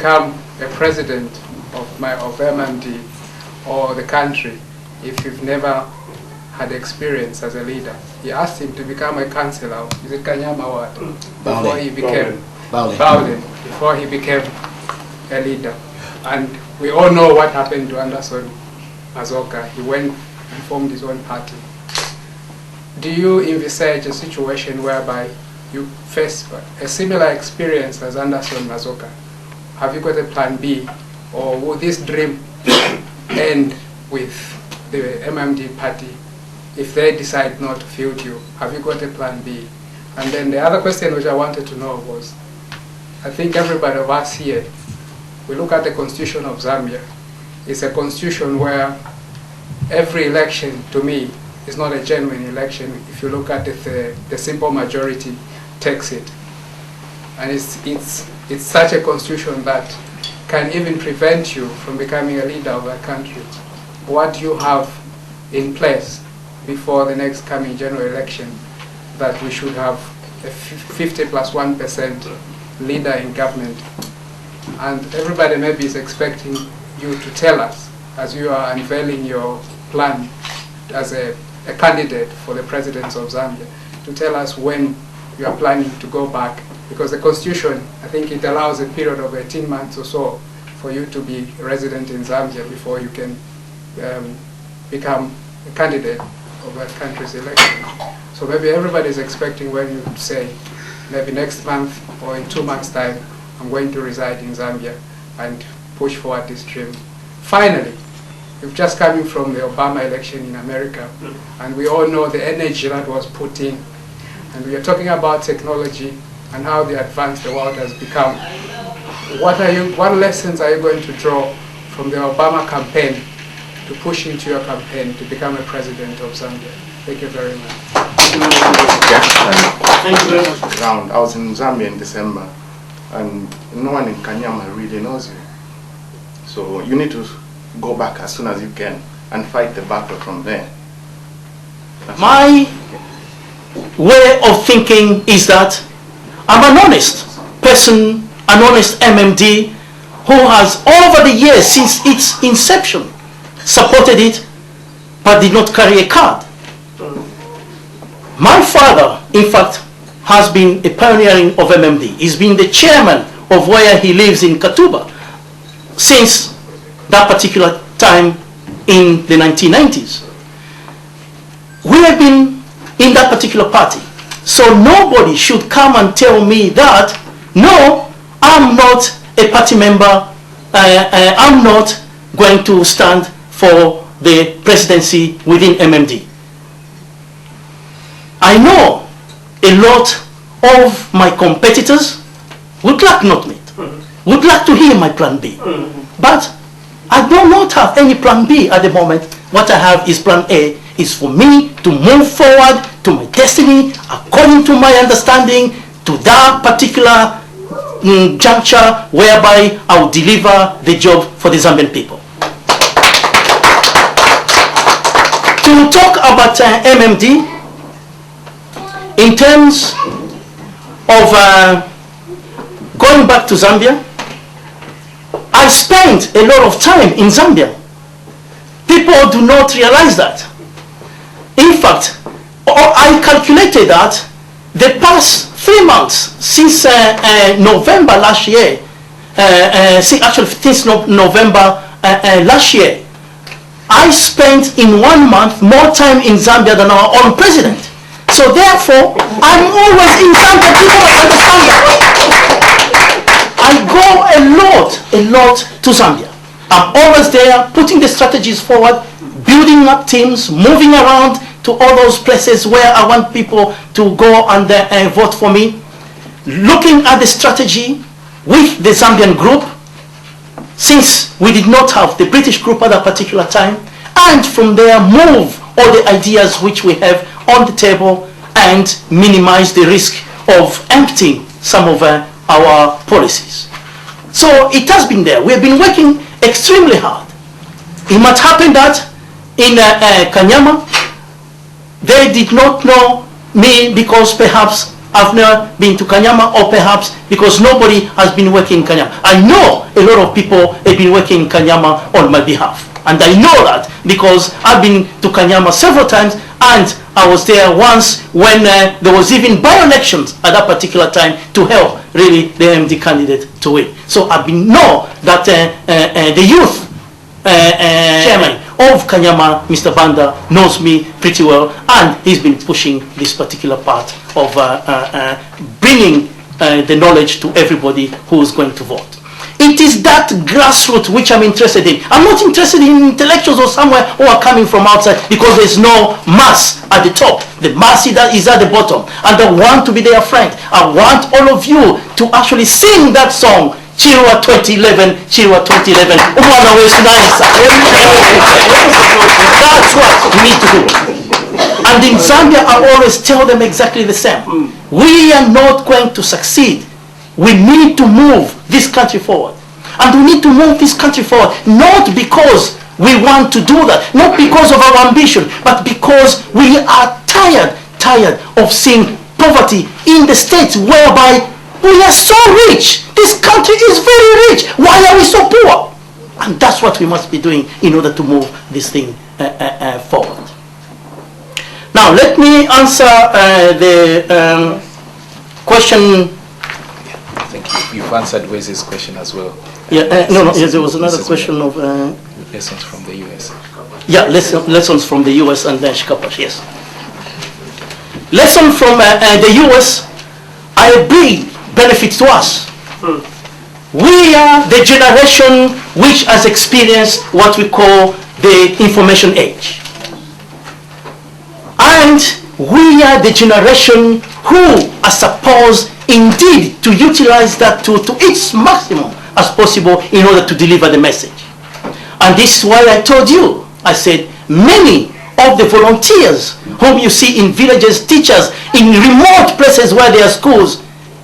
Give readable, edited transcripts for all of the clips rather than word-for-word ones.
become a president of MMD or the country if you've never had experience as a leader? He asked him to become a councillor. Is it Kanyama or what? Before he became Bowden, before he became a leader. And we all know what happened to Anderson Mazoka. He went and formed his own party. Do you envisage a situation whereby you face a similar experience as Anderson Mazoka? Have you got a plan B? Or will this dream end with the MMD party if they decide not to field you? Have you got a plan B? And then the other question which I wanted to know was, I think everybody of us here, we look at the constitution of Zambia. It's a constitution where every election, to me, is not a genuine election if you look at it, the simple majority takes it. And it's such a constitution that can even prevent you from becoming a leader of a country. What do you have in place before the next coming general election that we should have a 50+1% leader in government? And everybody maybe is expecting you to tell us, as you are unveiling your plan as a candidate for the presidency of Zambia, to tell us when you are planning to go back, because the constitution, I think it allows a period of 18 months or so for you to be resident in Zambia before you can become a candidate of that country's election. So maybe everybody is expecting when you say, maybe next month or in 2 months' time, I'm going to reside in Zambia and push forward this dream. Finally, we've just come in from the Obama election in America, and we all know the energy that was put in. And we are talking about technology and how the advanced the world has become. What lessons are you going to draw from the Obama campaign to push into your campaign to become a president of Zambia? Thank you very much. Thank you very much. I was in Zambia in December, and no one in Kanyama really knows you. So you need to go back as soon as you can and fight the battle from there. My way of thinking is that I'm an honest person, an honest MMD who has over the years since its inception supported it but did not carry a card. My father, in fact, has been a pioneering of MMD. He's been the chairman of where he lives in Katuba since that particular time in the 1990s. We have been in that particular party. So nobody should come and tell me that, no, I'm not a party member, I'm not going to stand for the presidency within MMD. I know a lot of my competitors would like not meet, would like to hear my plan B. But I do not have any plan B at the moment. What I have is plan A, is for me to move forward to my destiny according to my understanding, to that particular juncture whereby I will deliver the job for the Zambian people. To talk about MMD, in terms of going back to Zambia, I spent a lot of time in Zambia. People do not realize that. In fact, I calculated that the past 3 months since November last year, actually since November last year, I spent in 1 month more time in Zambia than our own president. So therefore, I'm always in Zambia. People must understand that. I go a lot to Zambia. I'm always there, putting the strategies forward, building up teams, moving around to all those places where I want people to go and vote for me, looking at the strategy with the Zambian group, since we did not have the British group at that particular time, and from there move all the ideas which we have on the table and minimize the risk of emptying some of our policies. So it has been there. We have been working extremely hard. It might happen that in Kanyama, they did not know me because perhaps I've never been to Kanyama, or perhaps because nobody has been working in Kanyama. I know a lot of people have been working in Kanyama on my behalf. And I know that because I've been to Kanyama several times, and I was there once when there was even by-elections at that particular time to help really the MD candidate to win. So I know that the youth chairman of Kanyama, Mr. Banda, knows me pretty well, and he's been pushing this particular part of bringing the knowledge to everybody who is going to vote. It is that grassroots which I'm interested in. I'm not interested in intellectuals or somewhere who are coming from outside, because there's no mass at the top. The mass is at the bottom, and I want to be their friend. I want all of you to actually sing that song, Chirwa 2011, Chirwa 2011. That's what we need to do. And in Zambia, I always tell them exactly the same. We are not going to succeed. We need to move this country forward. And we need to move this country forward, not because we want to do that, not because of our ambition, but because we are tired of seeing poverty in the states whereby we are so rich. This country is very rich. Why are we so poor? And that's what we must be doing in order to move this thing forward. Now, let me answer the question. I think you've answered Wesley's question as well. Yeah, yes, there was another question of lessons from the US. Yeah, lessons from the US and then Shikapash, yes. Lesson from the US, I agree, benefits to us. We are the generation which has experienced what we call the information age. And we are the generation who are supposed indeed to utilize that to its maximum as possible in order to deliver the message. And this is why I told you, I said, many of the volunteers whom you see in villages, teachers in remote places where there are schools,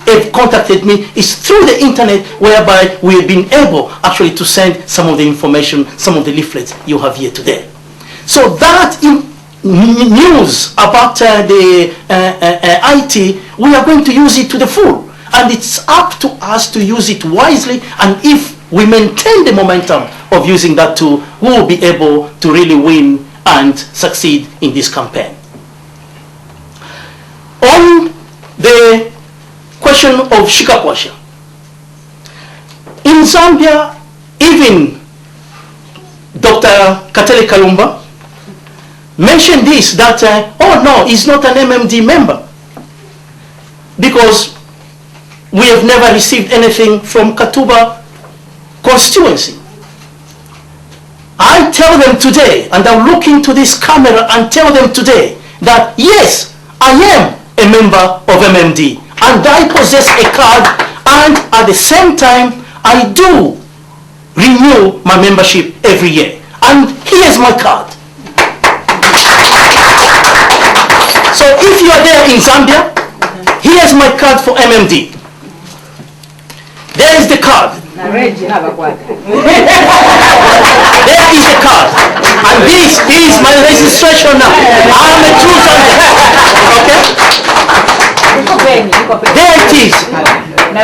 have contacted me is through the internet, whereby we have been able actually to send some of the information, some of the leaflets you have here today. So that news about the IT, we are going to use it to the full, and it's up to us to use it wisely. And if we maintain the momentum of using that tool, we will be able to really win and succeed in this campaign. On the question of Shikakwasha, in Zambia, even Dr. Katele Kalumba mentioned this, that, oh no, he's not an MMD member because we have never received anything from Katuba constituency. I tell them today, and I'll look into this camera and tell them today, that yes, I am a member of MMD, and I possess a card, and at the same time, I do renew my membership every year. And here's my card. So if you are there in Zambia, here's my card for MMD. There is the card. There is the card. And this is my registration now. I am a true Zambian. Okay? There it is.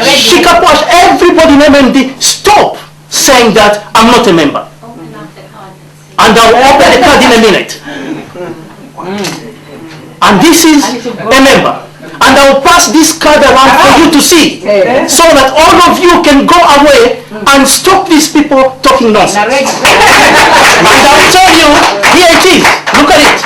Shikapash, everybody in MMD, stop saying that I'm not a member. And I'll open the card in a minute. And this is a member. And I will pass this card around for you to see, so that all of you can go away and stop these people talking nonsense. And I will tell you, here it is. Look at it.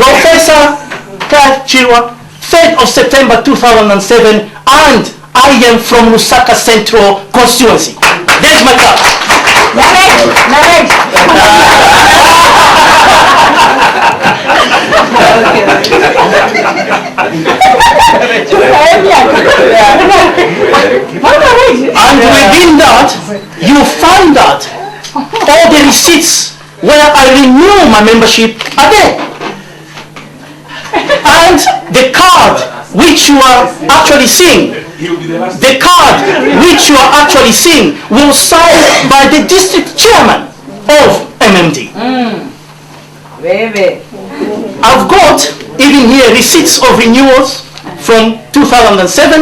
Professor Clive Chirwa, 3rd of September 2007, and I am from Lusaka Central constituency. There's my card. And within that, you find that all the receipts where I renew my membership are there. And the card which you are actually seeing, will sign by the district chairman of MMD. I've got even here receipts of renewals from 2007